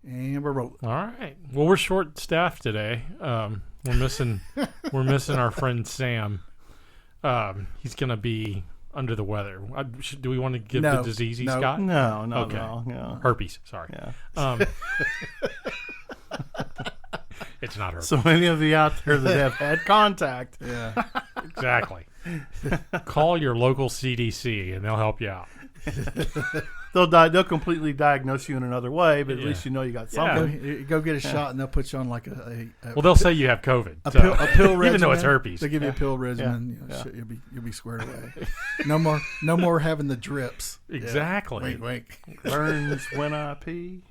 And we're rolling. All right. Well, we're short-staffed today. We're missing our friend Sam. He's gonna be under the weather. Do we want to give the disease he's got? No, okay. No. Herpes. Sorry. Yeah. It's not herpes. So many of you out there that have had contact. Yeah. Exactly. Call your local CDC and they'll help you out. They'll completely diagnose you in another way, but at least you know you got something. Go get a shot, and they'll put you on like a well, they'll say you have COVID. A pill regimen. Even though it's herpes. They'll give you a pill regimen. Shit, you'll be squared away. No more having the drips. Exactly. Wait. Burns when I pee.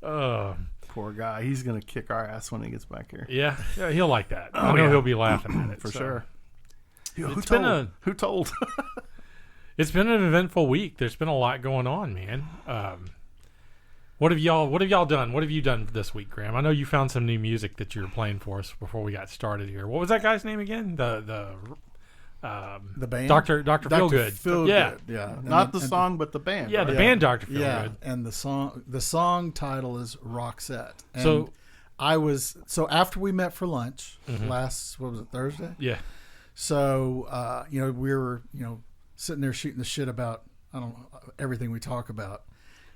Poor guy. He's going to kick our ass when he gets back here. Yeah, he'll like that. I know he'll be laughing at it. For sure. Who told? It's been an eventful week. There's been a lot going on, man. What have y'all done? What have you done this week, Graham? I know you found some new music that you were playing for us before we got started here. What was that guy's name again? The band? Dr. Feelgood. Yeah. Not the song, but the band. Yeah, right? the band Dr. Feelgood. Yeah, and the song title is Roxette. And so after we met for lunch last, what was it, Thursday? Yeah. So we were sitting there shooting the shit about everything we talk about,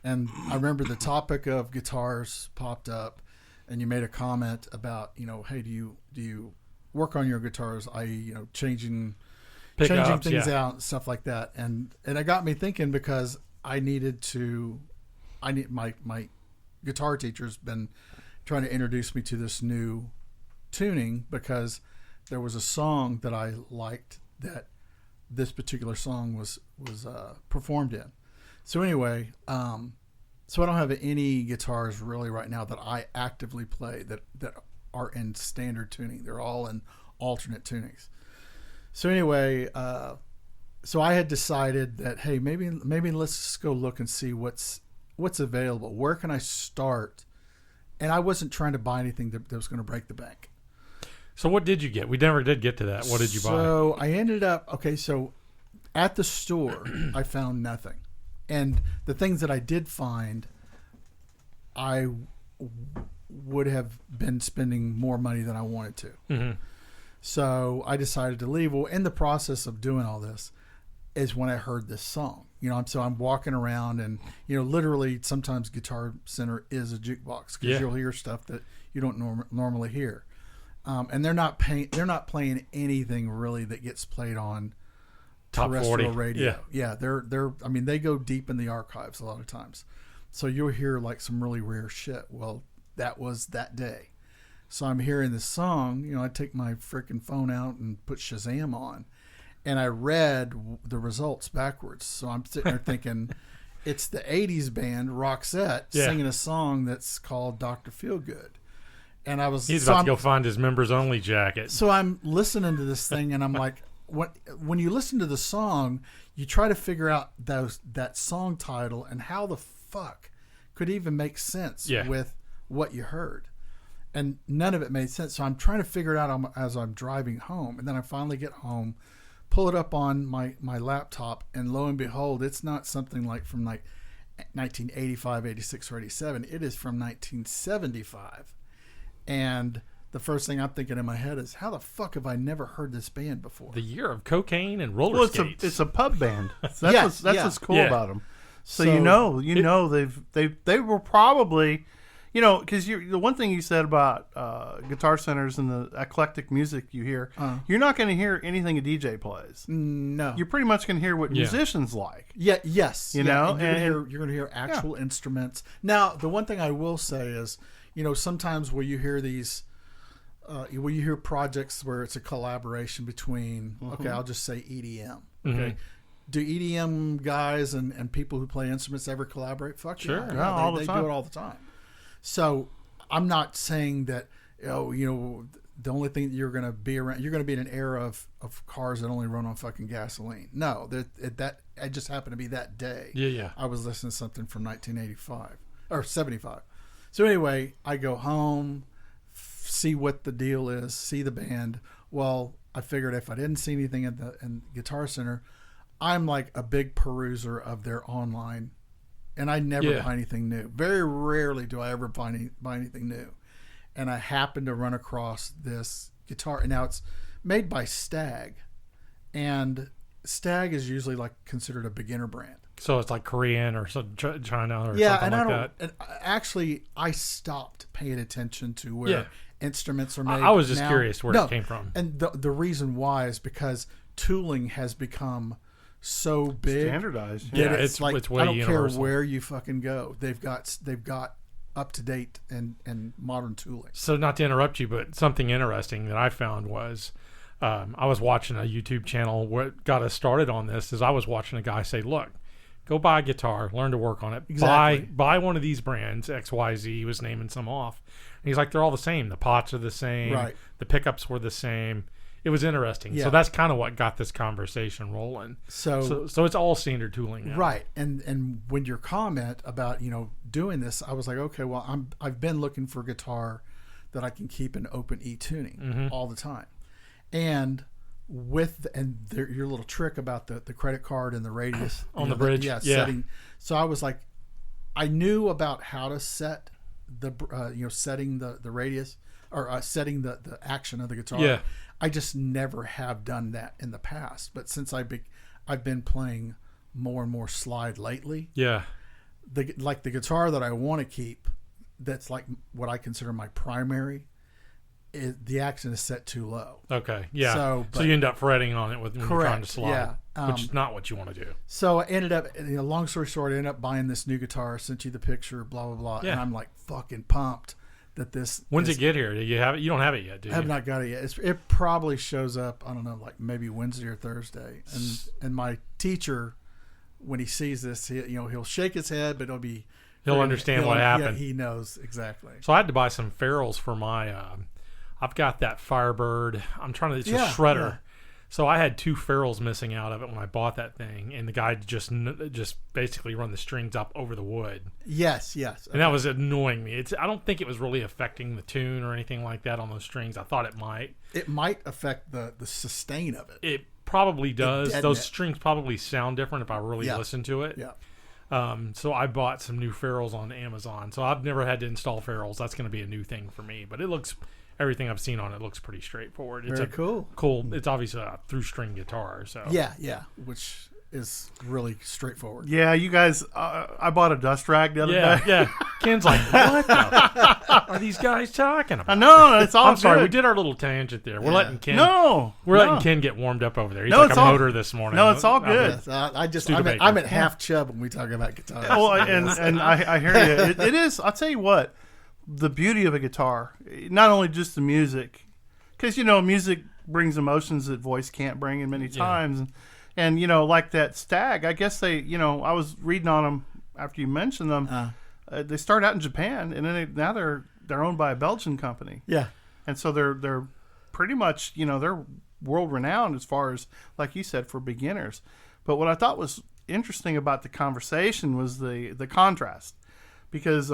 and I remember the topic of guitars popped up, and you made a comment about hey, do you work on your guitars, i.e. changing things out and stuff like that, and it got me thinking because I need my guitar teacher's been trying to introduce me to this new tuning because there was a song that I liked that this particular song was performed in. So anyway, so I don't have any guitars really right now that I actively play that are in standard tuning. They're all in alternate tunings. So anyway, so I had decided that, hey, maybe let's just go look and see what's available. Where can I start? And I wasn't trying to buy anything that was going to break the bank. So what did you get? We never did get to that. What did you buy? So I ended up, so at the store, I found nothing. And the things that I did find, I would have been spending more money than I wanted to. Mm-hmm. So I decided to leave. Well, in the process of doing all this is when I heard this song. So I'm walking around and, literally sometimes Guitar Center is a jukebox because you'll hear stuff that you don't normally hear. And they're not playing anything really that gets played on Top terrestrial 40 radio. Yeah, they're they go deep in the archives a lot of times. So you'll hear like some really rare shit. Well, that was that day. So I'm hearing this song, I take my freaking phone out and put Shazam on, and I read the results backwards. So I'm sitting there thinking it's the 80s band Roxette singing a song that's called Dr. Feelgood. And he's about to go find his members only jacket. So I'm listening to this thing and I'm like, when you listen to the song, you try to figure out that song title and how the fuck could even make sense with what you heard. And none of it made sense. So I'm trying to figure it out as I'm driving home. And then I finally get home, pull it up on my laptop, and lo and behold, it's not something like from like 1985, 86, or 87. It is from 1975. And the first thing I'm thinking in my head is, how the fuck have I never heard this band before? The year of cocaine and roller skates. It's a pub band. That's what's cool about them. So they were probably, because the one thing you said about Guitar Centers and the eclectic music you hear, you're not going to hear anything a DJ plays. No, you're pretty much going to hear what musicians like. Yeah, yes, you know, and you're going to hear actual instruments. Now, the one thing I will say is, sometimes when you hear these, when you hear projects where it's a collaboration between, I'll just say EDM. Okay. Do EDM guys and people who play instruments ever collaborate? Fuck sure. Yeah. No, all the time. They do it all the time. So I'm not saying that, the only thing that you're going to be around, you're going to be in an era of cars that only run on fucking gasoline. No, that it just happened to be that day. Yeah. I was listening to something from 1985 or 75. So anyway, I go home, see what the deal is, see the band. Well, I figured if I didn't see anything in Guitar Center, I'm like a big peruser of their online and I never buy anything new. Very rarely do I ever buy anything new. And I happened to run across this guitar, and now it's made by Stag, and Stag is usually like considered a beginner brand. So it's like Korean or some China or something and like that. And actually, I stopped paying attention to where instruments are made. I was just curious where it came from. And the reason why is because tooling has become so big, standardized. Yeah, it's way I don't universal. care where you fucking go. They've got up to date and modern tooling. So not to interrupt you, but something interesting that I found was I was watching a YouTube channel. What got us started on this is I was watching a guy say, "Look, go buy a guitar, learn to work on it. Exactly. Buy one of these brands, XYZ." He was naming some off. And he's like, they're all the same. The pots are the same. Right. The pickups were the same. It was interesting. Yeah. So that's kind of what got this conversation rolling. So it's all standard tooling now. Right. And when your comment about, doing this, I was like, okay, well, I've been looking for a guitar that I can keep in open E tuning all the time. And your little trick about the credit card and the radius on the bridge. Setting. So I was like, I knew about how to set setting the radius or setting the action of the guitar. Yeah. I just never have done that in the past. But since I've been playing more and more slide lately. Yeah. The guitar that I want to keep, that's like what I consider my primary, the action is set too low. Okay. Yeah. So you end up fretting on it when you're trying to slide. Yeah. Which is not what you want to do. So I ended up, long story short, I ended up buying this new guitar, sent you the picture, blah, blah, blah. Yeah. And I'm like fucking pumped that this. When's it get here? Do you have it? You don't have it yet, do you? I have not got it yet. It probably shows up, I don't know, like maybe Wednesday or Thursday. And my teacher, when he sees this, he'll shake his head, but he'll understand what happened. Yeah, he knows exactly. So I had to buy some ferrules for my. I've got that Firebird. I'm trying to. It's a shredder. Yeah. So I had 2 ferrules missing out of it when I bought that thing, and the guy just basically run the strings up over the wood. Yes. Okay. And that was annoying me. I don't think it was really affecting the tune or anything like that on those strings. I thought it might. It might affect the sustain of it. It probably does. Those strings probably sound different if I really listen to it. Yeah. So I bought some new ferrules on Amazon. So I've never had to install ferrules. That's going to be a new thing for me. But everything I've seen on it looks pretty straightforward. It's cool. It's obviously a through-string guitar. So yeah, which is really straightforward. Yeah, you guys, I bought a dust rag the other day. Yeah. Ken's like, what the are these guys talking about? I know, it's all I'm sorry, good. we did our little tangent there. We're letting Ken. Letting Ken get warmed up over there. He's like a motor this morning. No, it's all good. I'm at half chub when we talk about guitars. Well, and I hear you. It is. I'll tell you what. The beauty of a guitar, not only just the music, because music brings emotions that voice can't bring in many times, and like that Stag. I guess they, I was reading on them after you mentioned them. They started out in Japan, and then now they're owned by a Belgian company. Yeah, and so they're pretty much they're world renowned as far as, like you said, for beginners. But what I thought was interesting about the conversation was the contrast. Because,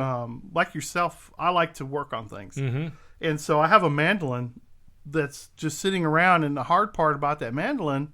like yourself, I like to work on things. Mm-hmm. And so I have a mandolin that's just sitting around, and the hard part about that mandolin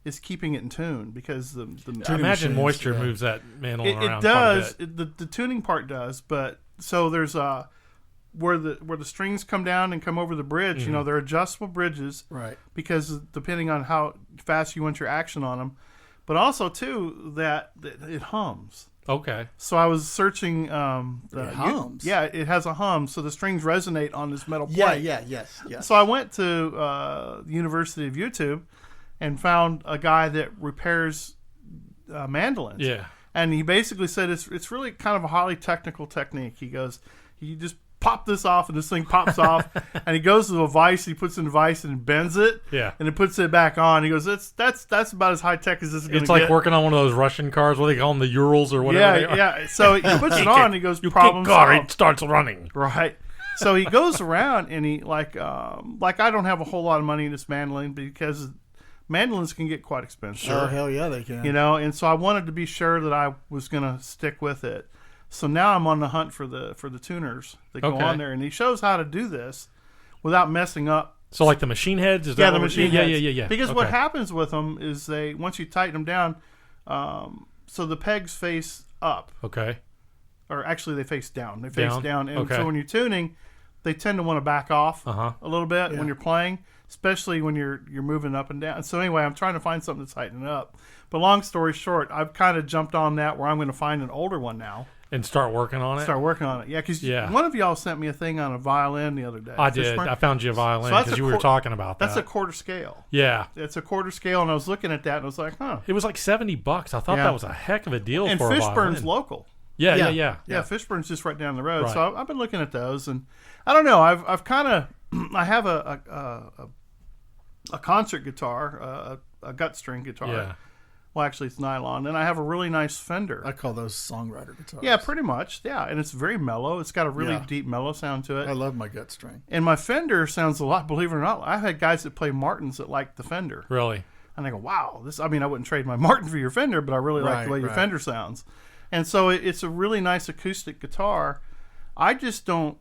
is keeping it in tune. Because the I imagine moisture moves that mandolin around. It does. The tuning part does. But so there's where the strings come down and come over the bridge. Mm-hmm. They're adjustable bridges. Right. Because depending on how fast you want your action on them. But also, too, that it hums. Okay. So I was searching. It hums. It has a hum, so the strings resonate on this metal plate. Yes. So I went to the University of YouTube and found a guy that repairs mandolins. Yeah. And he basically said it's really kind of a highly technical technique. He goes, you just pop this off, and this thing pops off, and he goes to a vise, he puts in the vise and bends it, and it puts it back on. He goes, that's about as high tech as this is going to get. It's like working on one of those Russian cars, what they call them, the Urals or whatever. Yeah. So he puts it on, and he goes, problem solved. It starts running. Right. So he goes around, and he like I don't have a whole lot of money in this mandolin because mandolins can get quite expensive. Oh hell yeah, they can. And so I wanted to be sure that I was going to stick with it. So now I'm on the hunt for the tuners that go on there, and he shows how to do this without messing up. So like the machine heads? The machine heads. Yeah. Because what happens with them is once you tighten them down, so the pegs face up. Okay. Or actually, they face down. They face down. And okay. so when you're tuning, they tend to want to back off a little bit when you're playing, especially when you're moving up and down. So anyway, I'm trying to find something to tighten it up. But long story short, I've kind of jumped on that where I'm going to find an older one now. And start working on it? Start working on it. Yeah, because one of y'all sent me a thing on a violin the other day. I did. I found you a violin because you were talking about that. That's a quarter scale. Yeah. It's a quarter scale, and I was looking at that, and I was like, huh. It was like $70. I thought that was a heck of a deal and for a violin. And Fishburne's local. Yeah. Yeah, Fishburne's just right down the road. Right. So I've been looking at those, and I don't know. I've kind of I have a concert guitar, a gut string guitar. Yeah. Well, actually, it's nylon, and I have a really nice Fender. I call those songwriter guitars. Yeah, pretty much. Yeah, and it's very mellow. It's got a really deep mellow sound to it. I love my gut string. And my Fender sounds a lot. Believe it or not, I've had guys that play Martins that like the Fender. Really? And I go, wow, this. I mean, I wouldn't trade my Martin for your Fender, but I really like the way your Fender sounds. And so it's a really nice acoustic guitar. I just don't.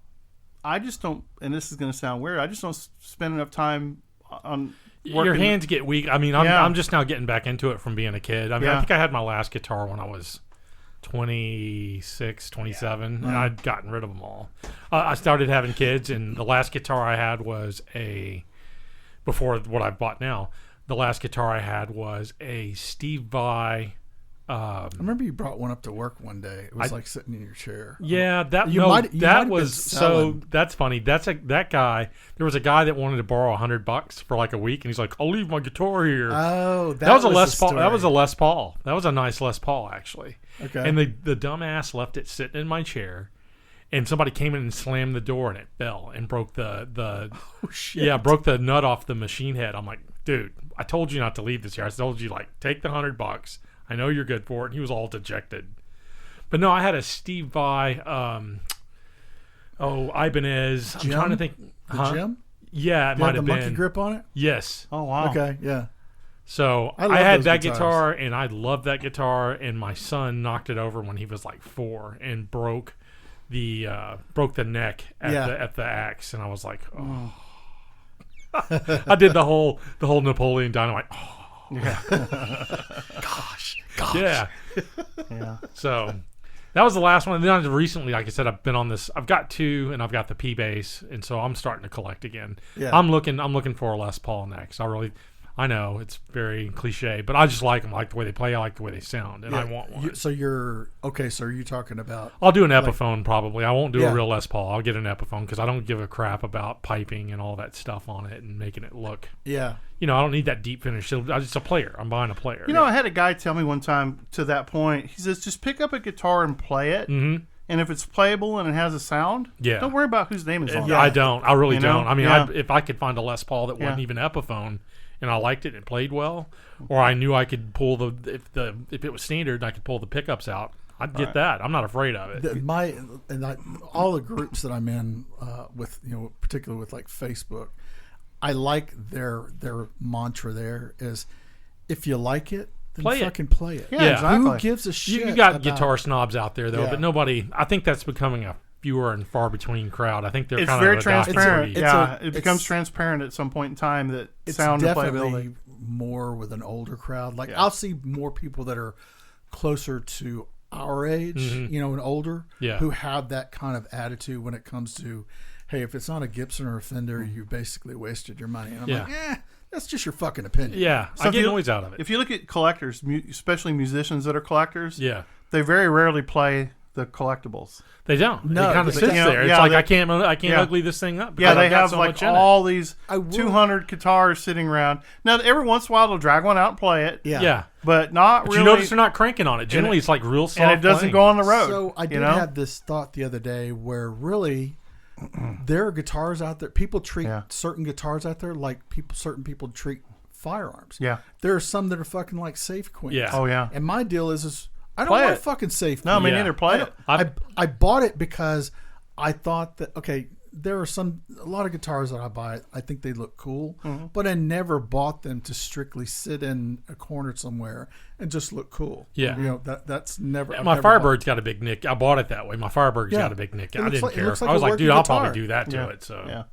And this is going to sound weird. I just don't spend enough time on. Your hands get weak. I mean, I'm just now getting back into it from being a kid. I mean, I think I had my last guitar when I was 26, 27, and I'd gotten rid of them all. I started having kids, and the last guitar I had was before what I've bought now, the last guitar I had was a Steve Vai. I remember you brought one up to work one day. It was like sitting in your chair. Yeah, that's funny. That guy. There was a guy that wanted to borrow $100 for like a week, and he's like, "I'll leave my guitar here." Oh, that was a Les Paul. That was a Les Paul. That was a nice Les Paul, actually. Okay. And the dumbass left it sitting in my chair, and somebody came in and slammed the door, and it fell and broke the oh, shit. broke the nut off the machine head. I'm like, dude, I told you not to leave this here. I told you take the $100. I know you're good for it. And he was all dejected. But no, I had a Steve Vai, Ibanez. I'm trying to think. The Jim? Yeah, it might have been. The monkey grip on it? Yes. Oh, wow. Okay, yeah. So I had that guitar, and I loved that guitar, and my son knocked it over when he was like 4 and broke the neck at the axe, and I was like, oh. I did the whole Napoleon Dynamite. Oh. Yeah. Gosh. Yeah. Yeah. So that was the last one. And then recently, like I said, I've been on this. I've got 2, and I've got the P bass, and so I'm starting to collect again. Yeah. I'm looking for a Les Paul next. I know it's very cliche, but I just like them. I like the way they play. I like the way they sound, and I want one. So are you talking about? I'll do an Epiphone probably. I won't do a real Les Paul. I'll get an Epiphone because I don't give a crap about piping and all that stuff on it and making it look. Yeah. I don't need that deep finish. I'm just a player. I'm buying a player. I had a guy tell me one time to that point. He says, just pick up a guitar and play it. Mm-hmm. And if it's playable and it has a sound, don't worry about whose name is on it. I don't. I really don't. I mean, if I could find a Les Paul that wasn't even Epiphone, and I liked it and it played well, or I knew I could pull if it was standard, I could pull the pickups out. I'd get that. I'm not afraid of it. All the groups that I'm in with, particularly with like Facebook, I like their mantra. There is, if you like it, then fucking play it. Yeah, exactly. Who gives a shit? You got guitar snobs out there though, but nobody. I think that's becoming a fewer and far between crowd. I think they're kind very of transparent. It becomes transparent at some point in time that sound and playability. More with an older crowd. Like I'll see more people that are closer to our age, and older, who have that kind of attitude when it comes to, hey, if it's not a Gibson or a Fender, you basically wasted your money. And I'm like, that's just your fucking opinion. Yeah, so I get noise out of it. If you look at collectors, especially musicians that are collectors, they very rarely play the collectibles. They don't. No, it kind of sits there. It's like I can't ugly this thing up. Yeah, they have like all these 200 guitars sitting around. Now, every once in a while, they'll drag one out and play it. Yeah. But not really. You notice they're not cranking on it. Generally, it's like real soft. And it doesn't go on the road. So I did have this thought the other day where really there are guitars out there. People treat certain guitars out there like certain people treat firearms. Yeah. There are some that are fucking like safe queens. Yeah. Oh, yeah. And my deal is I don't want a fucking safe queen. No, me neither. Play it. I bought it because I thought that, there are a lot of guitars that I buy, I think they look cool, but I never bought them to strictly sit in a corner somewhere and just look cool. Yeah. That's never. Yeah, my Firebird's got a big nick. I bought it that way. My Firebird's got a big nick. I didn't care. I was like, dude, I'll probably do that to it. So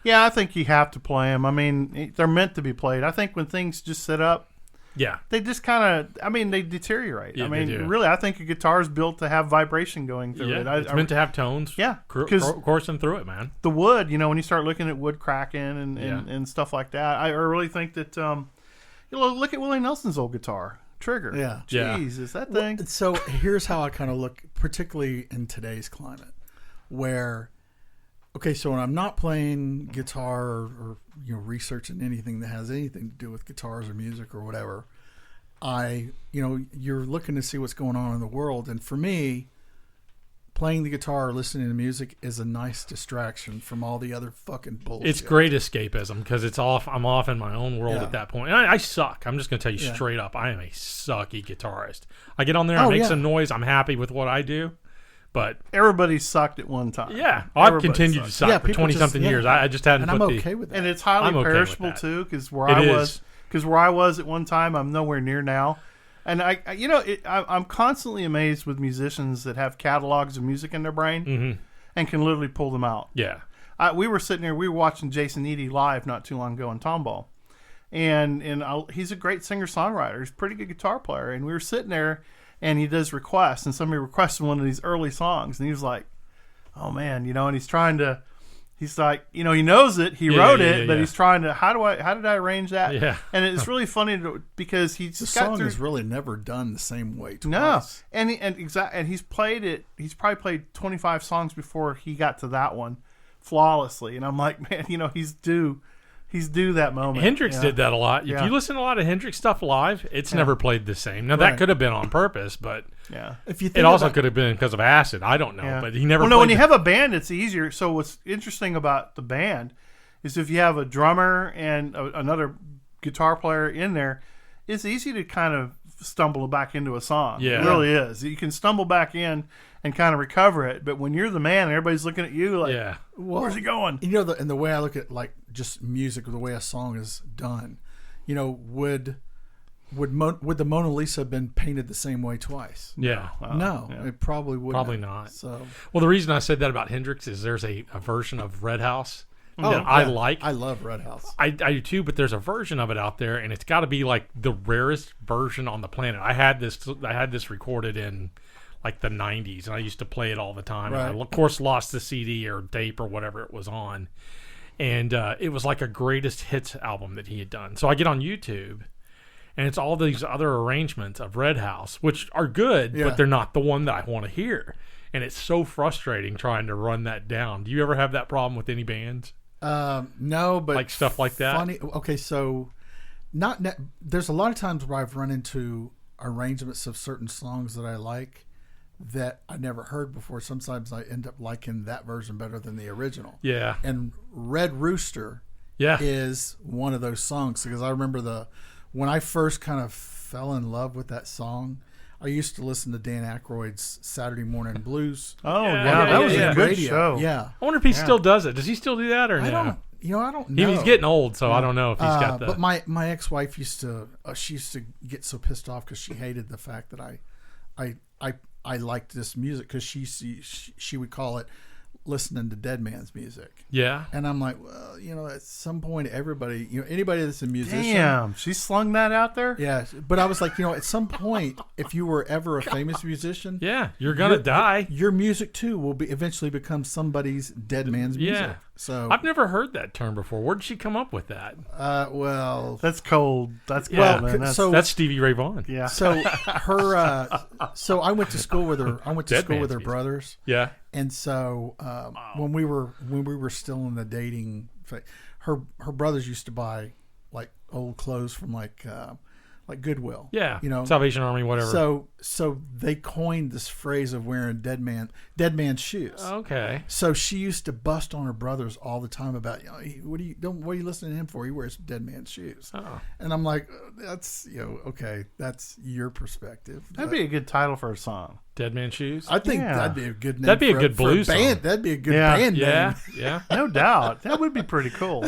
yeah, I think you have to play them. I mean, they're meant to be played. I think when things just sit up, they just kind of, they deteriorate. Yeah, really, I think a guitar is built to have vibration going through it. It's meant to have tones. Yeah, coursing through it, man. The wood, when you start looking at wood cracking and stuff like that, I really think that, look at Willie Nelson's old guitar. Trigger. Yeah. Jeez, is that thing? Well, so here's how I kind of look, particularly in today's climate, where, okay, so when I'm not playing guitar or researching anything that has anything to do with guitars or music or whatever, you're looking to see what's going on in the world. And for me, playing the guitar or listening to music is a nice distraction from all the other fucking bullshit. It's great escapism because I'm off in my own world at that point. And I suck. I'm just going to tell you straight up. I am a sucky guitarist. I get on there, I make some noise. I'm happy with what I do. But everybody sucked at one time. Yeah. I've continued to suck for 20-something years. I just hadn't put okay with that. And it's highly perishable, too, because where I was at one time, I'm nowhere near now. And I'm constantly amazed with musicians that have catalogs of music in their brain and can literally pull them out. Yeah. We were sitting there, we were watching Jason Eady live not too long ago in Tomball. And he's a great singer-songwriter. He's a pretty good guitar player. And we were sitting there, and he does requests. And somebody requested one of these early songs. And he was like, oh, man, and he's trying to... He's like, he knows it. He wrote it, but he's trying to. How did I arrange that? Yeah, and it's really funny because the song is really never done the same way twice. No, and he's played it. He's probably played 25 songs before he got to that one flawlessly. And I'm like, man, he's due that moment. Hendrix did that a lot. If you listen to a lot of Hendrix stuff live, it's never played the same. Now that could have been on purpose, but it also could have been because of acid. I don't know, but he never. Well, no, when you have a band, it's easier. So what's interesting about the band is if you have a drummer and another guitar player in there, it's easy to kind of stumble back into a song. Yeah, it really is. You can stumble back in and kind of recover it. But when you're the man and everybody's looking at you like, where's he going? And the way I look at like just music, the way a song is done, would the Mona Lisa have been painted the same way twice? Yeah. No, it probably wouldn't. Probably not. So, well, the reason I said that about Hendrix is there's a version of Red House that I like. I love Red House. I do too, but there's a version of it out there, and it's got to be like the rarest version on the planet. I had this recorded in like the 90s, and I used to play it all the time. Right. And I, of course, lost the CD or tape or whatever it was on. And it was like a greatest hits album that he had done. So I get on YouTube, and it's all these other arrangements of Red House, which are good, but they're not the one that I want to hear. And it's so frustrating trying to run that down. Do you ever have that problem with any bands? No, but like stuff like that. Funny. Okay, so there's a lot of times where I've run into arrangements of certain songs that I like that I never heard before. Sometimes I end up liking that version better than the original. Yeah. And Red Rooster is one of those songs, because I remember when I first kind of fell in love with that song, I used to listen to Dan Aykroyd's Saturday Morning Blues. Oh, yeah, that was a good radio. show. Yeah. I wonder if he still does it. Does he still do that or no? I don't know. He's getting old, so I don't know if he's got that. But my ex-wife used to get so pissed off because she hated the fact that I liked this music, because she would call it listening to Dead Man's music. Yeah. And I'm like, well, at some point everybody, anybody that's a musician. Damn, she slung that out there? Yeah. But I was like, at some point, if you were ever a famous musician. Yeah, you're going to die. Your music too will eventually become somebody's dead man's music. Yeah. So I've never heard that term before. Where did she come up with that? Well, that's cold. That's cold, man. That's Stevie Ray Vaughan. Yeah. So so I went to school with her. I went to school with her brothers. Yeah. And so when we were still in the dating phase, her brothers used to buy like old clothes from like Goodwill. Yeah. Salvation Army, whatever. So they coined this phrase of wearing dead man's shoes. Okay. So she used to bust on her brothers all the time about, what are you listening to him for? He wears dead man's shoes. Oh. And I'm like, that's okay, that's your perspective. That'd be a good title for a song. Dead Man's Shoes. I think that'd be a good name. That'd be a good blues band. song. That'd be a good band name. Yeah. No doubt. That would be pretty cool.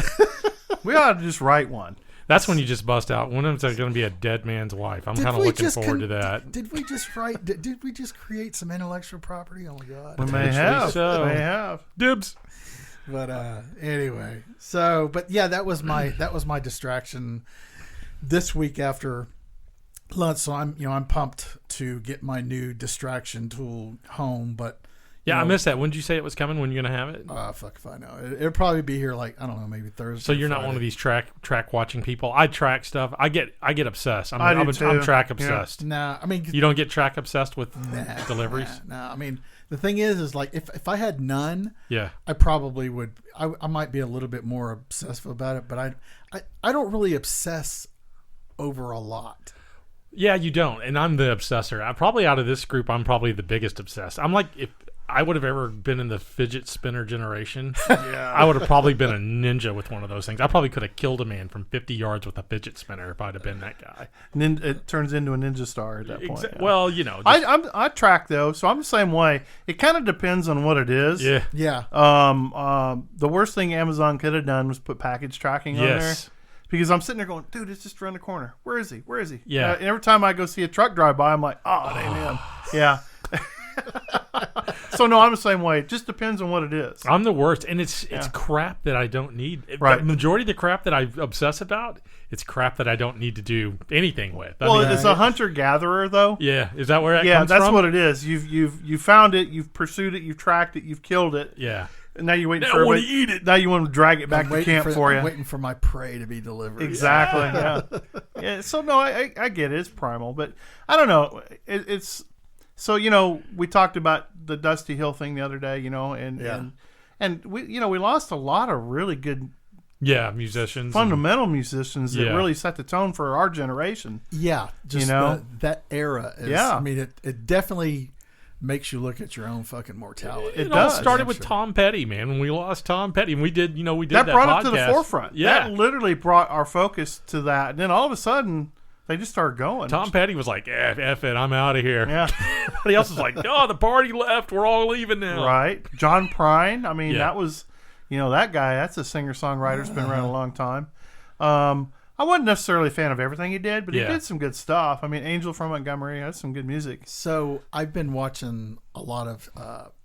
We ought to just write one. That's when you just bust out. One of them's going to be a dead man's wife. I'm kind of looking forward to that. Did we just write? Did we just create some intellectual property? Oh my god! We may have. So. May have. Dibs. But anyway, but yeah, that was my distraction this week after So I'm pumped to get my new distraction tool home, but I missed that. When did you say it was coming? When you're gonna have it? Fuck if I know. It'll probably be here like, I don't know, maybe Thursday. So you're not Friday. one of these track watching people. I track stuff. I get obsessed. I'm track obsessed. Yeah. Nah, I mean, you don't get track obsessed with deliveries. Nah. I mean, the thing is like if I had none, yeah, I probably would. I might be a little bit more obsessive about it, but I don't really obsess over a lot. Yeah, you don't, and I'm the obsessor. I probably out of this group, I'm probably the biggest obsessed. I'm like, if I would have ever been in the fidget spinner generation, I would have probably been a ninja with one of those things. I probably could have killed a man from 50 yards with a fidget spinner if I'd have been that guy. It turns into a ninja star at that point. Yeah. Well, I track though, so I'm the same way. It kind of depends on what it is. Yeah. The worst thing Amazon could have done was put package tracking on there. Because I'm sitting there going, dude, it's just around the corner. Where is he? Where is he? Yeah. And every time I go see a truck drive by, I'm like, oh, it ain't him. Yeah. So no, I'm the same way. It just depends on what it is. I'm the worst, and it's crap that I don't need. Right. The majority of the crap that I obsess about, it's crap that I don't need to do anything with. I mean, it's a hunter gatherer though. Yeah, is that where that comes from? Yeah, that's what it is. You've found it, you've pursued it, you've tracked it, you've killed it. Yeah. And now you're waiting for it. Eat it. Now you want to drag it back to camp for you. I'm waiting for my prey to be delivered. Exactly. Yeah. So no, I get it. It's primal, but I don't know. It's so we talked about the Dusty Hill thing the other day, and we we lost a lot of really good musicians, fundamental musicians that really set the tone for our generation. Yeah, just that era. I mean, it definitely makes you look at your own fucking mortality. It all started with Tom Petty, man. When we lost Tom Petty, and we did that brought podcast. it to the forefront. Yeah, that literally brought our focus to that. And then all of a sudden, they just started going. Tom Petty was like, F it, I'm out of here. Yeah. Everybody else was like, oh, the party left. We're all leaving now. Right. John Prine. I mean, that was, that guy, that's a singer-songwriter. It's been around a long time. I wasn't necessarily a fan of everything he did, but he did some good stuff. I mean, Angel from Montgomery has some good music. So I've been watching a lot of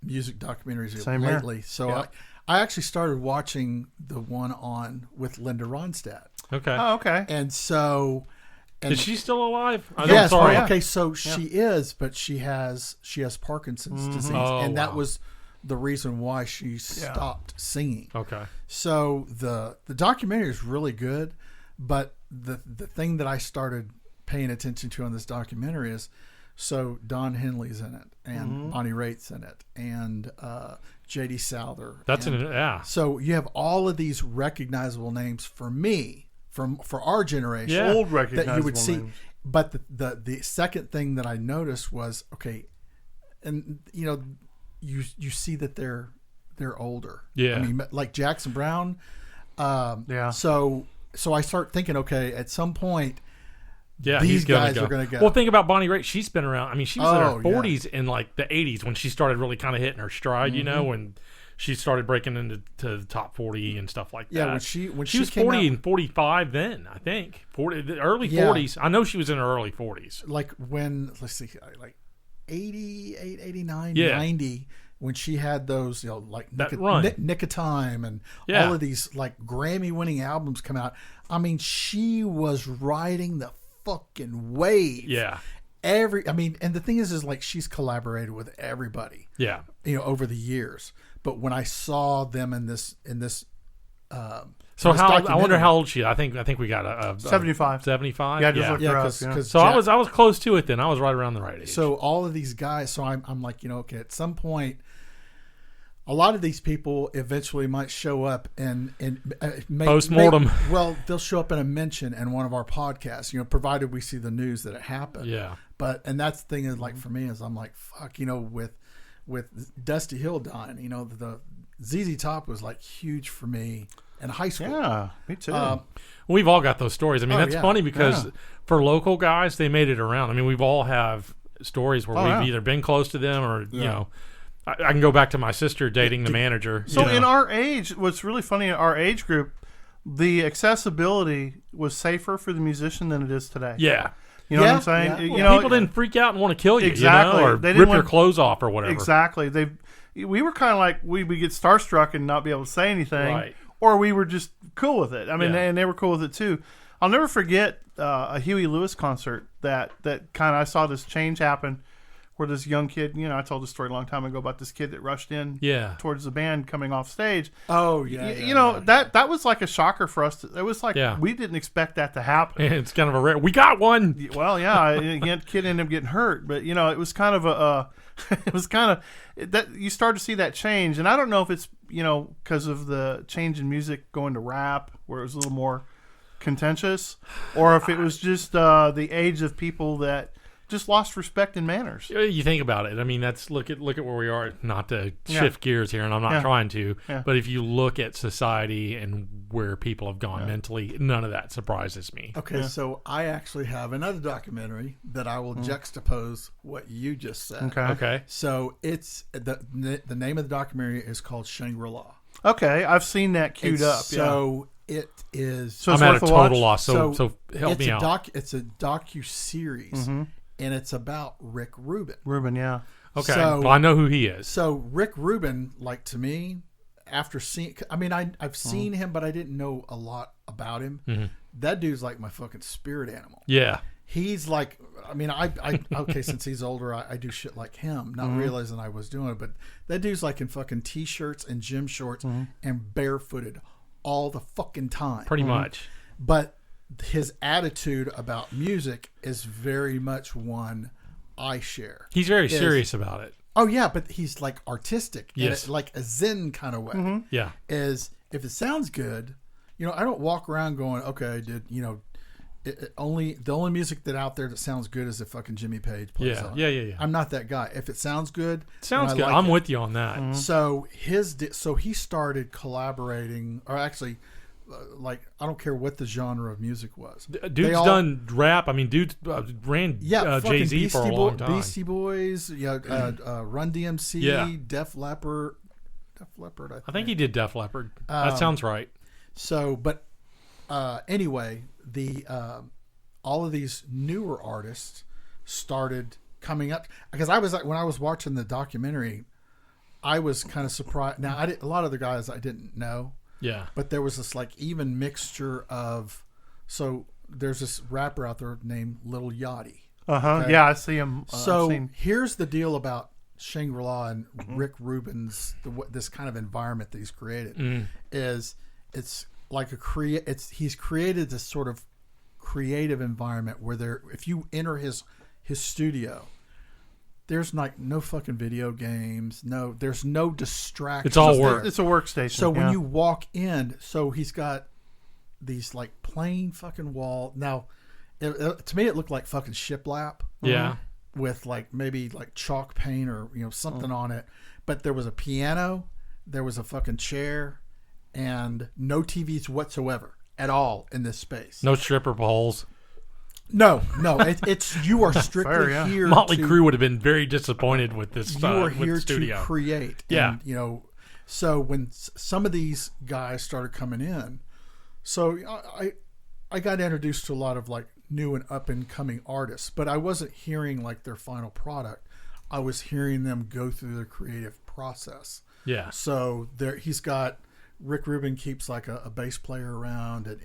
music documentaries lately. Here. So I actually started watching the one with Linda Ronstadt. Okay. Oh, okay. And so... Is she still alive? Yes. Sorry. Okay, so she is, but she has Parkinson's disease, and that was the reason why she stopped singing. Okay. So the documentary is really good. But the thing that I started paying attention to on this documentary is, so Don Henley's in it, and Bonnie Raitt's in it, and J.D. Souther. So you have all of these recognizable names for me, for our generation, old recognizable that you would see. Names. But the second thing that I noticed was, okay, and you see that they're older. Yeah. I mean, like Jackson Browne. So I start thinking, okay, at some point, these guys are going to go. Well, think about Bonnie Raitt. She's been around. I mean, she was in her 40s in like the 80s when she started really kind of hitting her stride, when she started breaking into the top 40 and stuff like that. Yeah, when she was 40 and 45 then, I think. The early 40s. I know she was in her early 40s. Like when, let's see, like 88, 89, 90. When she had those, like Nick of Time and all of these like Grammy-winning albums come out, I mean, she was riding the fucking wave. Yeah. And the thing is like she's collaborated with everybody. Yeah. Over the years. But when I saw them in this, so I wonder how old she is. I think we got a 75. 75. Yeah, just look for us. Yeah. So I was close to it then. I was right around the right age. So all of these guys. So I'm like, okay, at some point, a lot of these people eventually might show up and post-mortem. Well, they'll show up in a mention in one of our podcasts, provided we see the news that it happened. Yeah. And that's the thing is like for me is I'm like, fuck, with Dusty Hill dying, the ZZ Top was like huge for me in high school. Yeah, me too. We've all got those stories. I mean, that's funny because for local guys, they made it around. I mean, we've all have stories where we've either been close to them or, I can go back to my sister dating the manager. So in our age, what's really funny in our age group, the accessibility was safer for the musician than it is today. Yeah. You know what I'm saying? Yeah. People didn't freak out and want to kill you, exactly. Or they rip your clothes off or whatever. Exactly. We were kind of like we would get starstruck and not be able to say anything, or we were just cool with it. I mean, and they were cool with it too. I'll never forget a Huey Lewis concert that kind of I saw this change happen where this young kid, I told this story a long time ago about this kid that rushed in towards the band coming off stage. Oh, yeah. That was like a shocker for us. It was like we didn't expect that to happen. It's kind of a rare. We got one. Well, yeah, the kid ended up getting hurt, but it was kind of that you start to see that change, and I don't know if it's because of the change in music going to rap where it was a little more contentious, or if it was just the age of people that just lost respect and manners. You think about it. I mean, that's look at where we are. Not to shift gears here, and I'm not trying to. Yeah. But if you look at society and where people have gone mentally, none of that surprises me. Okay, so I actually have another documentary that I will juxtapose what you just said. Okay. So it's the name of the documentary is called Shangri-La. Okay, I've seen that queued up. So it is. So I'm at a total loss. So help me out. It's a docu-series. Mm-hmm. And it's about Rick Rubin. Yeah. Okay. So, well, I know who he is. So Rick Rubin, like to me, after seeing, I've seen him, but I didn't know a lot about him. Mm-hmm. That dude's like my fucking spirit animal. Yeah. He's like, okay, since he's older, I do shit like him, not realizing I was doing it. But that dude's like in fucking t-shirts and gym shorts and barefooted all the fucking time. Pretty much. But his attitude about music is very much one I share. He's very serious about it. Oh yeah, but he's like artistic. Yes. Like a Zen kind of way. Mm-hmm. Yeah. Is if it sounds good, I don't walk around going, okay, the only music that out there that sounds good is if fucking Jimmy Page plays on. Yeah. I'm not that guy. If it sounds good, sounds good. I'm with you on that. Mm-hmm. So he started collaborating, or actually, like, I don't care what the genre of music was. Dude's done rap. I mean, dude ran Jay-Z for a long time. Beastie Boys, Run DMC, Def Leppard. I think he did Def Leppard. That sounds right. So, but anyway, all of these newer artists started coming up because when I was watching the documentary, I was kind of surprised. Now, a lot of the guys I didn't know. Yeah. But there was this like even mixture of, so there's this rapper out there named Lil Yachty. Okay? Yeah, I see him. Here's the deal about Shangri-La and Rick Rubin's, this kind of environment that he's created is it's like he's created this sort of creative environment where if you enter his studio, there's like no fucking video games. No, there's no distractions. It's all work. It's a workstation. So when you walk in, so he's got these like plain fucking wall. Now, to me, it looked like fucking shiplap. Yeah. With like maybe like chalk paint or something on it. But there was a piano, there was a fucking chair, and no TVs whatsoever at all in this space. No stripper poles. No, it's you are strictly here. Motley Crue would have been very disappointed with this. You are here with studio. to create. Yeah, and, so when some of these guys started coming in, so I got introduced to a lot of like new and up and coming artists, but I wasn't hearing like their final product. I was hearing them go through their creative process. Yeah. So Rick Rubin keeps like a bass player around, and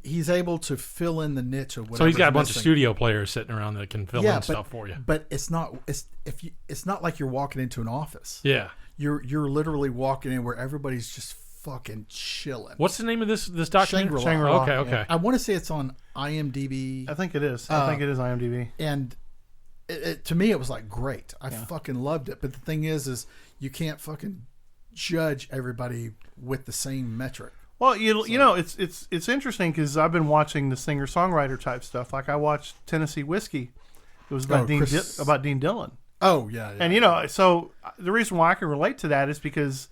he's able to fill in the niche of whatever. So he's got a bunch of studio players sitting around that can fill in stuff for you. But it's not like you're walking into an office. Yeah. You're literally walking in where everybody's just fucking chilling. What's the name of this documentary? Shangri-La. Okay. Yeah. I want to say it's on IMDb. I think it is. I think it is IMDb. And to me, it was like great. I fucking loved it. But the thing is you can't fucking judge everybody with the same metric. Well, it's interesting because I've been watching the singer-songwriter type stuff. Like I watched Tennessee Whiskey. It was about Dean Dillon. Oh yeah. And so the reason why I can relate to that is because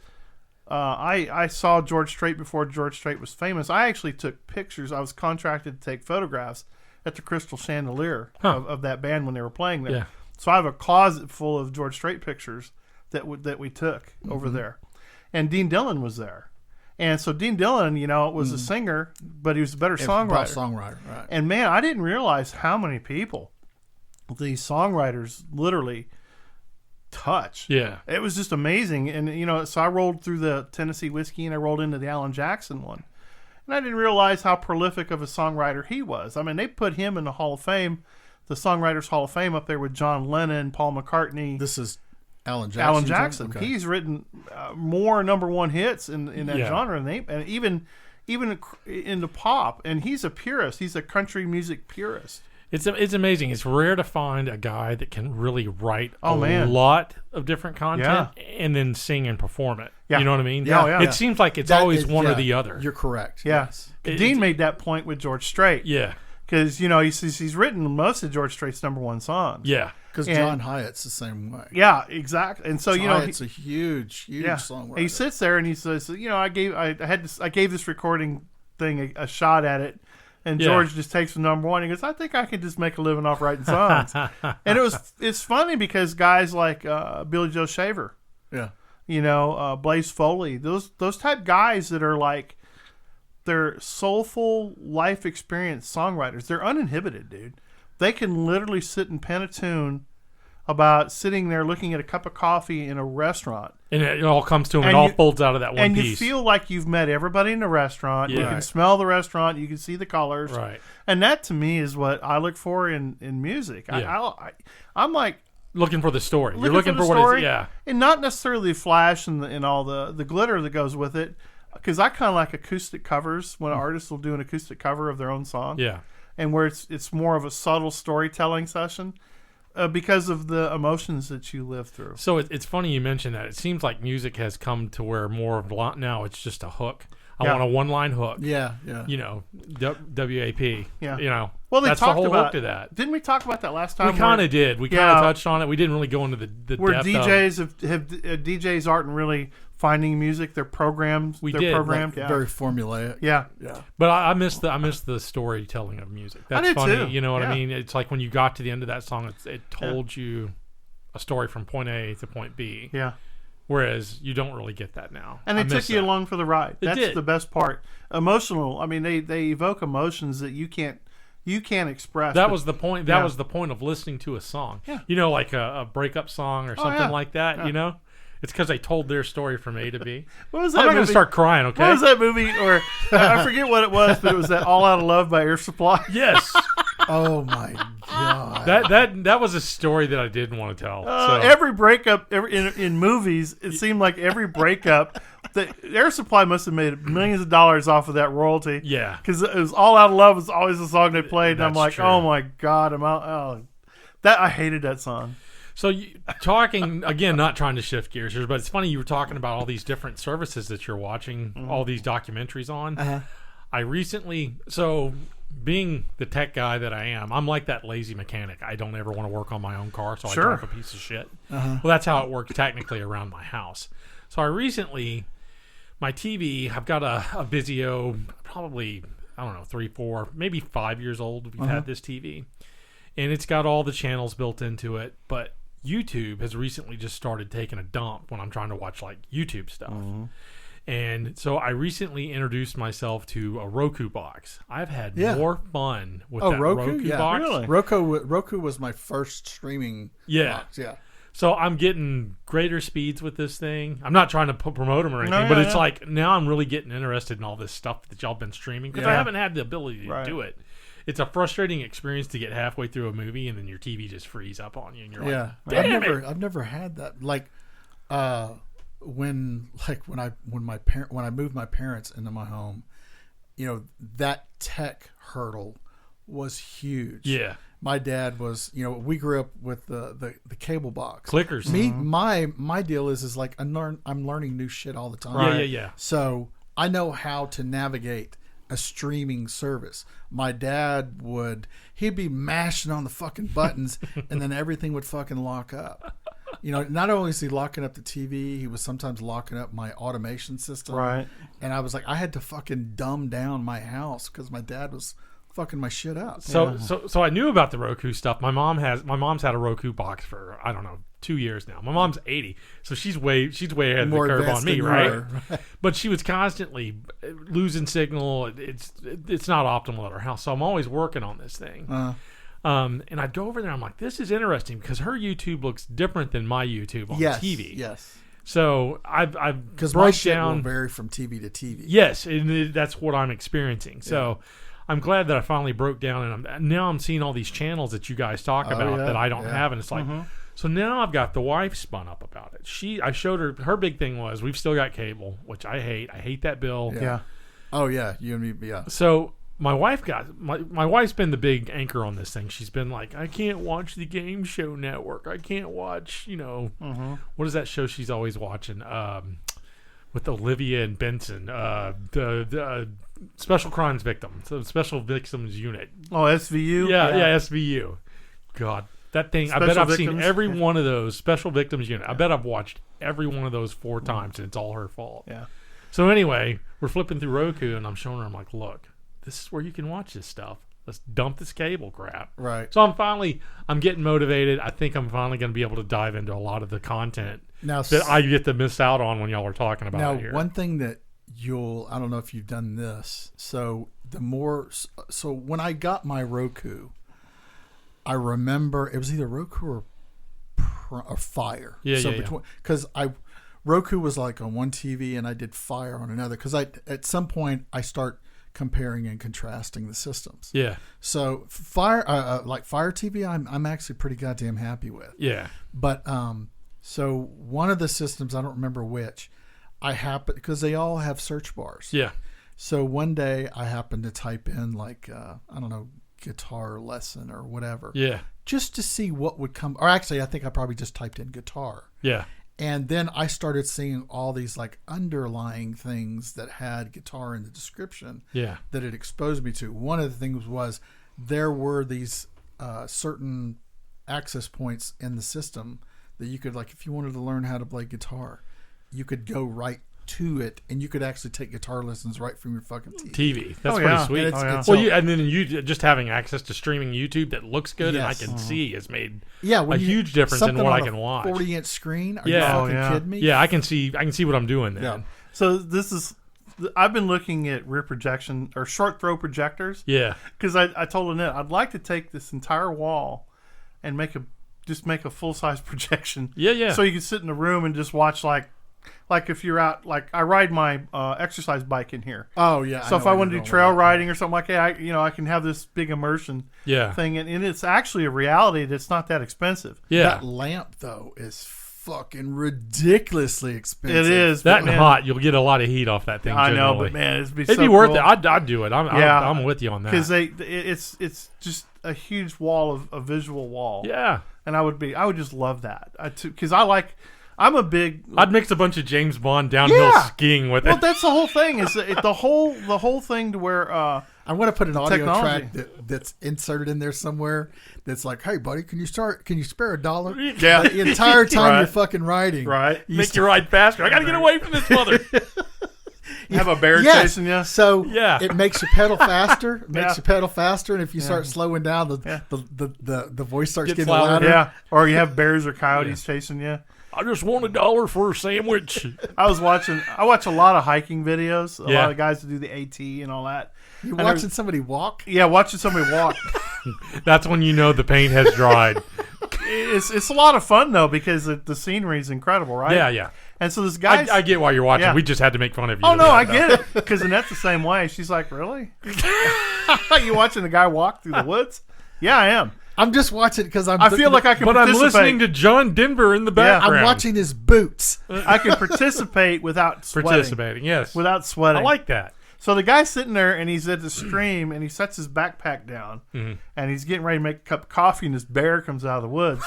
I saw George Strait before George Strait was famous. I actually took pictures. I was contracted to take photographs at the Crystal Chandelier of that band when they were playing there. Yeah. So I have a closet full of George Strait pictures that we took over there, and Dean Dillon was there. And so Dean Dillon, was a singer, but he was a better songwriter. Right. And man, I didn't realize how many people these songwriters literally touch. Yeah. It was just amazing. And, so I rolled through the Tennessee Whiskey and I rolled into the Alan Jackson one. And I didn't realize how prolific of a songwriter he was. I mean, they put him in the Hall of Fame, the Songwriters Hall of Fame, up there with John Lennon, Paul McCartney. This is Alan Jackson. Alan Jackson. Okay. He's written more number one hits in that genre, and even into pop. And he's a purist. He's a country music purist. It's amazing. It's rare to find a guy that can really write lot of different content and then sing and perform it. Yeah. You know what I mean? Yeah. It seems like it's always one or the other. You're correct. Yes. Dean made that point with George Strait. Yeah. Because, he's written most of George Strait's number one songs. Yeah. Because John Hyatt's the same way. Yeah, exactly. And so, Hyatt's a huge songwriter. He sits there and he says, I gave this recording thing a shot at it. And George just takes the number one. He goes, I think I could just make a living off writing songs. And it's funny because guys like Billy Joe Shaver, Blaze Foley, those type guys that are like, they're soulful life experience songwriters. They're uninhibited, dude. They can literally sit and pen a tune about sitting there looking at a cup of coffee in a restaurant. And it all comes to them. It all folds out of that one piece. And you feel like you've met everybody in the restaurant. Yeah. You can smell the restaurant. You can see the colors. Right. And that, to me, is what I look for in music. Yeah. I'm like... looking for the story. You're looking for what is... And not necessarily the flash and all the glitter that goes with it. Because I kind of like acoustic covers when artists will do an acoustic cover of their own song. Yeah. And where it's more of a subtle storytelling session. Because of the emotions that you live through. So it's funny you mentioned that. It seems like music has come to where more of now it's just a hook. I want a one-line hook. Yeah. WAP. Yeah. Well, that's the whole hook to that. Didn't we talk about that last time? We kind of did. We kind of touched on it. We didn't really go into the where depth DJs aren't really finding music. They're programmed. Programmed. Like, very formulaic. Yeah. But I miss the storytelling of music. That's funny. Too. You know what I mean? It's like when you got to the end of that song, it told you a story from point A to point B. Yeah. Whereas you don't really get that now. And they took you along for the ride. That's the best part. Emotional. I mean, they evoke emotions that you can't express. That was the point. That was the point of listening to a song. Yeah. Like a breakup song or something like that. Yeah. It's because they told their story from A to B. What was that I'm not going to start crying, okay? What was that movie? Or I forget what it was, but it was that All Out of Love by Air Supply. Yes. Oh my God. That was a story that I didn't want to tell. Every breakup in movies, it seemed like every breakup, the Air Supply must have made millions of dollars off of that royalty. Yeah. Because it was All Out of Love was always the song they played. And I'm like, true. Oh my God. I hated that song. So talking, again, not trying to shift gears here, but it's funny you were talking about all these different services that you're watching, all these documentaries on. Uh-huh. I recently, being the tech guy that I am, I'm like that lazy mechanic. I don't ever want to work on my own car, so I drive a piece of shit. Uh-huh. Well, that's how it works technically around my house. So I recently, my TV, I've got a Vizio, probably, 3, 4, maybe 5 years old. We've had this TV. And it's got all the channels built into it, but YouTube has recently just started taking a dump when I'm trying to watch like YouTube stuff. And so I recently introduced myself to a Roku box. I've had more fun with that Roku box. Really? Roku was my first streaming box. Yeah. So I'm getting greater speeds with this thing. I'm not trying to promote them or anything, but it's like now I'm really getting interested in all this stuff that y'all been streaming because I haven't had the ability to do it. It's a frustrating experience to get halfway through a movie and then your TV just frees up on you and you're like, damn it. I've never had that. Like, when I moved my parents into my home, that tech hurdle was huge. Yeah. My dad was, we grew up with the cable box. Clickers. My deal is like I'm learning new shit all the time. Yeah. So I know how to navigate a streaming service. My dad he'd be mashing on the fucking buttons and then everything would fucking lock up. Not only is he locking up the TV, he was sometimes locking up my automation system. Right. And I was like, I had to fucking dumb down my house because my dad was fucking my shit up. So I knew about the Roku stuff. My mom's had a Roku box for 2 years now. My mom's 80, so she's way ahead of the curve on me, right? But she was constantly losing signal. It's not optimal at her house, so I'm always working on this thing. And I'd go over there. I'm like, this is interesting because her YouTube looks different than my YouTube on TV. Yes. So I've because broke my shit down. will vary from TV to TV. Yes, and that's what I'm experiencing. So I'm glad that I finally broke down, and now I'm seeing all these channels that you guys talk about that I don't have, and it's like, so now I've got the wife spun up about it. I showed her big thing was we've still got cable, which I hate. I hate that bill. Yeah. Oh yeah, you and me. Yeah. So my wife got my wife's been the big anchor on this thing. She's been like, I can't watch the Game Show Network. I can't watch, what is that show she's always watching? With Olivia and Benson, the Special Crimes Victim, so Special Victims Unit. Oh, SVU. Yeah, SVU. God, that thing. Special I bet I've Victims? seen every one of those Special Victims Unit. I bet I've watched every one of those 4 times, and it's all her fault. Yeah. So anyway, we're flipping through Roku, and I'm showing her. I'm like, look, this is where you can watch this stuff. Let's dump this cable crap. Right. So I'm getting motivated. I think I'm finally going to be able to dive into a lot of the content that I get to miss out on when y'all are talking about it here. Now, one thing that I don't know if you've done this. So when I got my Roku, I remember it was either Roku or Fire. Yeah, so yeah. Because Roku was like on one TV and I did Fire on another. Because at some point I start comparing and contrasting the systems. Yeah. So Fire TV, I'm actually pretty goddamn happy with. Yeah. But so one of the systems, I don't remember which, because they all have search bars. Yeah. So one day I happened to type in like I don't know, guitar lesson or whatever. Yeah. Just to see what would come. Or actually, I think I probably just typed in guitar. Yeah. And then I started seeing all these like underlying things that had guitar in the description. Yeah. That it exposed me to. One of the things was there were these certain access points in the system that you could, like, if you wanted to learn how to play guitar, you could go right to it, and you could actually take guitar lessons right from your fucking TV. That's pretty sweet. And then you just having access to streaming YouTube that looks good and I can see has made a huge difference in what I can watch. 40-inch screen? Are you fucking kidding me? Yeah, I can see what I'm doing then. Yeah. So I've been looking at rear projection or short throw projectors. Yeah. Because I told Annette I'd like to take this entire wall and make a full size projection. Yeah, yeah. So you can sit in a room and just watch like if you're out, like I ride my exercise bike in here. Oh yeah. So if I want to do trail riding or something like that, I can have this big immersion thing, and it's actually a reality that's not that expensive. Yeah. That lamp though is fucking ridiculously expensive. It is that and hot. You'll get a lot of heat off that thing. I know, generally. but man, it'd be worth cool. it. I'd do it. I'm with you on that because it's just a huge wall of a visual wall. Yeah, and I would just love that because I'd mix a bunch of James Bond downhill skiing with it. Well, that's the whole thing. Is the whole thing to where I want to put an audio track that's inserted in there somewhere. That's like, hey, buddy, can you spare $1? Yeah, the entire time you're fucking riding, right? Make you ride faster. I got to get away from this mother. Have a bear chasing you. So it makes you pedal faster. It makes you pedal faster, and if you start slowing down, the voice starts getting louder. Yeah, or you have bears or coyotes chasing you. I just want $1 for a sandwich. I watch a lot of hiking videos. A lot of guys that do the AT and all that. You're watching somebody walk? Yeah, watching somebody walk. That's when you know the paint has dried. It's a lot of fun though because the scenery is incredible, right? Yeah, yeah. And so this guy, I get why you're watching. We just had to make fun of you. Oh no, I get it because Annette's the same way. She's like, really? You watching the guy walk through the woods? Yeah, I am. I'm just watching because I feel like I can. But I'm listening to John Denver in the background. I'm watching his boots. I can participate without sweating. Participating, yes, without sweating. I like that. So the guy's sitting there and he's at the stream and he sets his backpack down and he's getting ready to make a cup of coffee and this bear comes out of the woods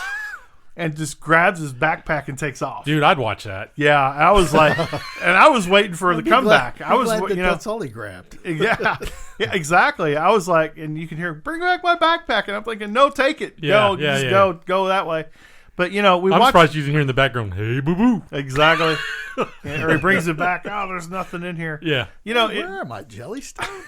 and just grabs his backpack and takes off. Dude, I'd watch that. Yeah, I was like, and I was waiting for the comeback. I was, that's all he grabbed. Yeah, exactly. I was like, and you can hear, bring back my backpack, and I'm thinking, no, take it, go that way. But I'm surprised you can hear in the background, hey, boo boo. Exactly. Or he brings it back. Oh, there's nothing in here. Yeah. Where am I, Jellystone?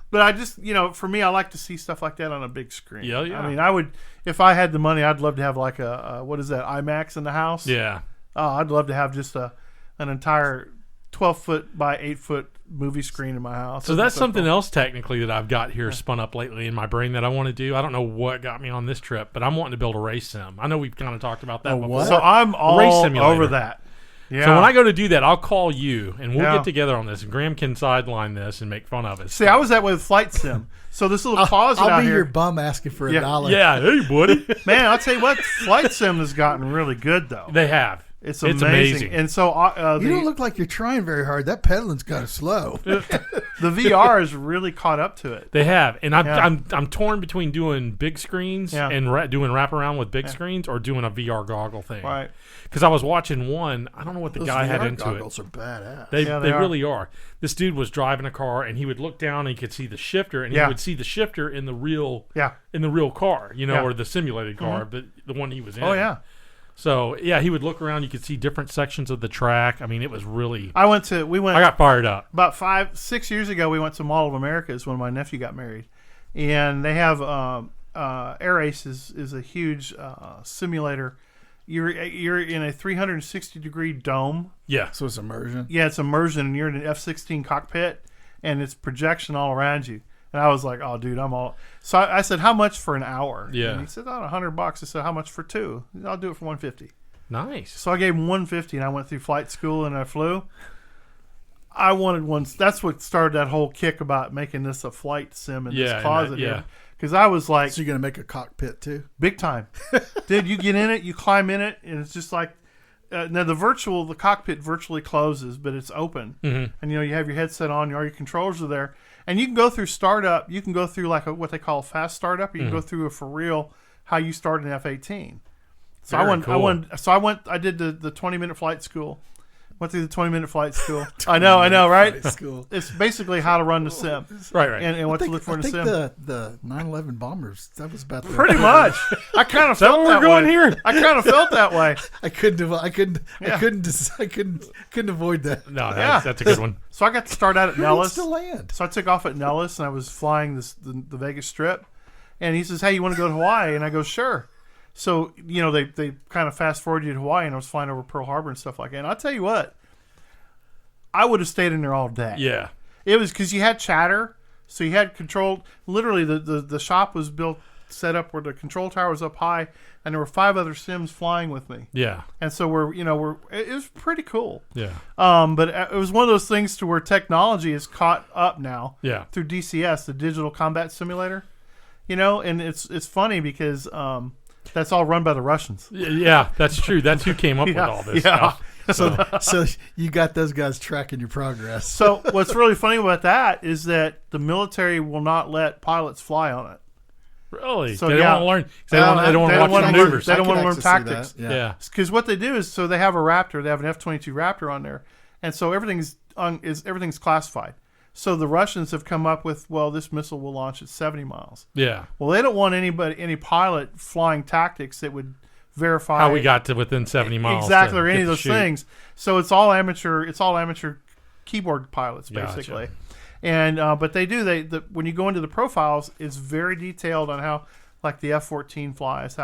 But I just, for me, I like to see stuff like that on a big screen. Yeah, yeah. I mean, I would, if I had the money, I'd love to have like a what is that, IMAX in the house? Yeah. Oh, I'd love to have just an entire 12-foot by 8-foot movie screen in my house. So that's something else technically that I've got here spun up lately in my brain that I want to do. I don't know what got me on this trip, but I'm wanting to build a race sim. I know we've kind of talked about that before. What? So I'm all over that. Yeah. So when I go to do that, I'll call you, and we'll get together on this. And Graham can sideline this and make fun of it. See, I was that way with Flight Sim. So this little closet out I'll be here. your bum asking for $1. Yeah, hey, buddy. Man, I'll tell you what, Flight Sim has gotten really good, though. They have. It's amazing. And so you don't look like you're trying very hard. That pedaling's kind of slow. The VR has really caught up to it. They have, and I'm torn between doing big screens and doing wraparound with big screens or doing a VR goggle thing. Right. Because I was watching one. I don't know what the guy had into it. Goggles are badass. They really are. This dude was driving a car, and he would look down, and he could see the shifter, and he would see the shifter in the real car, or the simulated car, but the one he was in. Oh yeah. So he would look around. You could see different sections of the track. I mean, it was really. I got fired up. About 5-6 years ago. We went to Mall of Americas when my nephew got married, and they have Air Ace is a huge simulator. You're in a 360-degree dome. Yeah. So it's immersion. Yeah, it's immersion, and you're in an F-16 cockpit, and it's projection all around you. And I was like, "Oh, dude, I'm all." So I said, "How much for an hour?" Yeah. And he said, $100. I said, "How much for 2?" I'll do it for $150. Nice. So I gave him $150, and I went through flight school, and I flew. I wanted one. That's what started that whole kick about making this a flight sim in this closet here. Because I was like, "So you're gonna make a cockpit too?" Big time, dude. You get in it, you climb in it, and it's just like. Now the cockpit virtually closes, but it's open, and you have your headset on, all your controls are there, and you can go through startup. You can go through like what they call a fast startup. Or you can go through a for real how you start an F-18. So I did the 20-minute flight school. Went through the 20-minute flight school. I know, right? School. It's basically how to run the sim, right, and what to look for in the sim. The 9/11 bombers. That was about pretty much. I kind of felt that way. Here? I kind of felt that way. I couldn't avoid that. No, that's a good one. So I got to start out at Nellis. To land. So I took off at Nellis, and I was flying the Vegas Strip, and he says, "Hey, you want to go to Hawaii?" And I go, "Sure." So, they kind of fast forward you to Hawaii, and I was flying over Pearl Harbor and stuff like that. And I'll tell you what, I would have stayed in there all day. Yeah. It was because you had chatter, so you had control. Literally, the shop was set up where the control tower was up high, and there were 5 other sims flying with me. Yeah. And so it was pretty cool. Yeah. But it was one of those things to where technology is caught up now. Yeah. Through DCS, the Digital Combat Simulator. And it's funny because that's all run by the Russians. Yeah, that's true. That's who came up with all this stuff. So you got those guys tracking your progress. So what's really funny about that is that the military will not let pilots fly on it. Really? So they don't want to learn. They don't want to watch the maneuvers. They don't want to learn tactics. Yeah. Because what they do is, so they have a Raptor. They have an F-22 Raptor on there, and so everything's classified. So the Russians have come up with, well, this missile will launch at 70 miles. Yeah. Well, they don't want any pilot flying tactics that would verify how we got to within 70 miles. Exactly, or any of those things. So it's all amateur. It's all amateur keyboard pilots, basically. Gotcha. And but they do when you go into the profiles, it's very detailed on how, like, the F-14 flies.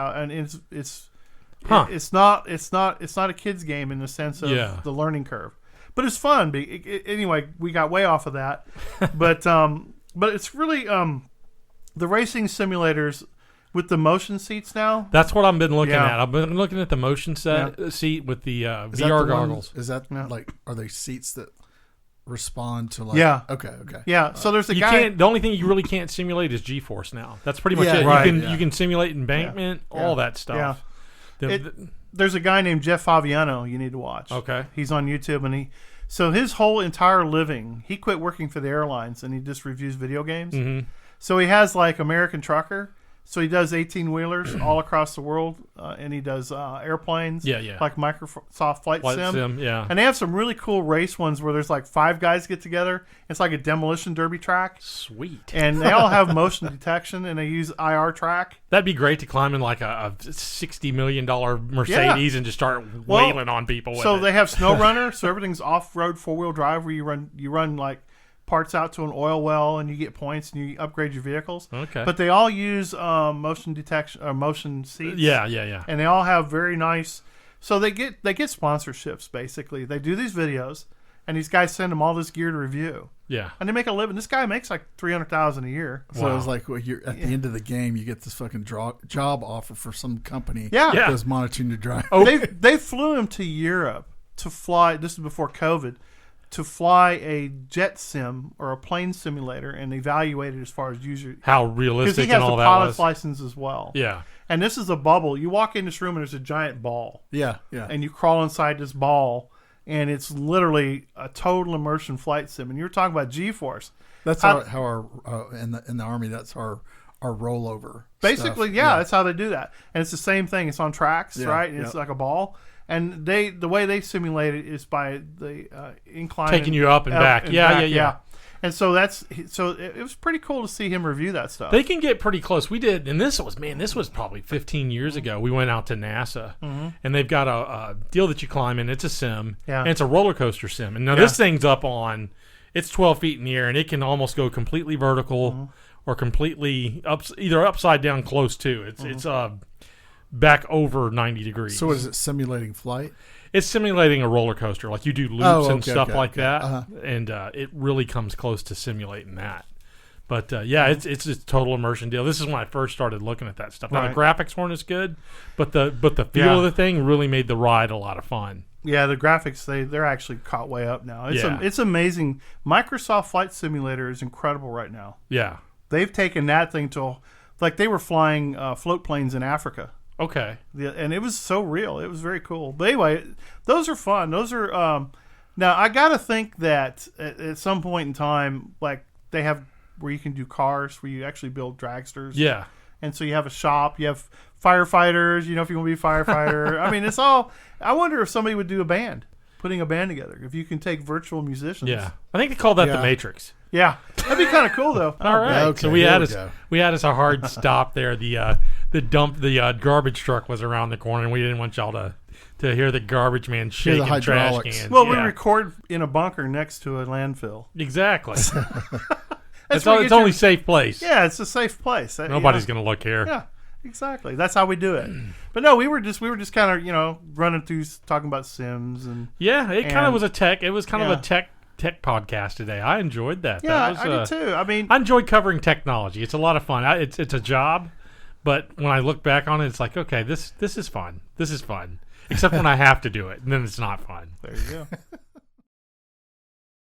It's not a kid's game in the sense of the learning curve. But it's fun. Anyway, we got way off of that. But it's really the racing simulators with the motion seats now. That's what I've been looking at. I've been looking at the motion seat with the VR goggles. Is that like, are they seats that respond to like? Yeah. Okay. Yeah. So there's a guy. The only thing you really can't simulate is G-force now. That's pretty much it. Right. You can simulate embankment, all that stuff. Yeah. There's a guy named Jeff Favignano you need to watch. Okay. He's on YouTube, and so his whole entire living, he quit working for the airlines, and he just reviews video games. Mm-hmm. So he has like American Trucker. So he does 18-wheelers all across the world, and he does airplanes, like Microsoft Flight Sim. Yeah. And they have some really cool race ones where there's like 5 guys get together. It's like a demolition derby track. Sweet. And they all have motion detection, and they use IR track. That'd be great to climb in like a $60 million Mercedes and just start wailing on people. So they have Snow Runner, so everything's off-road 4-wheel drive where you run like parts out to an oil well, and you get points, and you upgrade your vehicles. Okay. But they all use motion detection or motion seats. Yeah. And they all have very nice. So they get sponsorships basically. They do these videos, and these guys send them all this gear to review. Yeah, and they make a living. This guy makes like $300,000 a year. So it was like, well, you're at the end of the game, you get this fucking job offer for some company. Yeah, that's monitoring your drive. Oh, they flew him to Europe to fly. This is before COVID. To fly a jet sim or a plane simulator and evaluate it as far as user. How realistic and all that was. Because he has the pilot's license as well. Yeah. And this is a bubble. You walk in this room and there's a giant ball. Yeah. And you crawl inside this ball, and it's literally a total immersion flight sim. And you were talking about G-force. That's how our in the Army. That's our rollover. Basically, stuff. That's how they do that. And it's the same thing. It's on tracks, right? And it's like a ball. And the way they simulate it is by the incline, taking you up and back. Yeah. And so it was pretty cool to see him review that stuff. They can get pretty close. We did, and this was probably 15 years ago. We went out to NASA, and they've got a deal that you climb in. It's a sim, and it's a roller coaster sim. And now this thing's up on, it's 12 feet in the air, and it can almost go completely vertical or completely either upside down close to. It's back over 90 degrees. So is it simulating flight? It's simulating a roller coaster. Like you do loops and stuff like that. And it really comes close to simulating that. But it's a total immersion deal. This is when I first started looking at that stuff. Now the graphics weren't as good, but the feel of the thing really made the ride a lot of fun. Yeah, the graphics they're actually caught way up now. It's amazing. Microsoft Flight Simulator is incredible right now. Yeah. They've taken that thing to, like, they were flying float planes in Africa. Okay. Yeah, and it was so real. It was very cool. But anyway, those are fun. Those are now I got to think that at some point in time, like, they have where you can do cars, where you actually build dragsters. Yeah. And so you have a shop, you have firefighters, if you want to be a firefighter. I mean, it's all, I wonder if somebody would do a band, putting a band together, if you can take virtual musicians. Yeah. I think they call that the Matrix. Yeah. That'd be kind of cool, though. All right. Okay, so we had us a hard stop there. The garbage truck was around the corner, and we didn't want y'all to hear the garbage man shaking trash cans. Well, we record in a bunker next to a landfill. Exactly. It's only safe place. Yeah, it's a safe place. Nobody's going to look here. Yeah, exactly. That's how we do it. But no, we were just kind of running through talking about Sims and it kind of was a tech. It was kind of a tech podcast today. I enjoyed that. Yeah, I did too. I mean, I enjoy covering technology. It's a lot of fun. It's a job, but when I look back on it, it's like, okay, this is fun. This is fun. Except when I have to do it, and then it's not fun. There you go.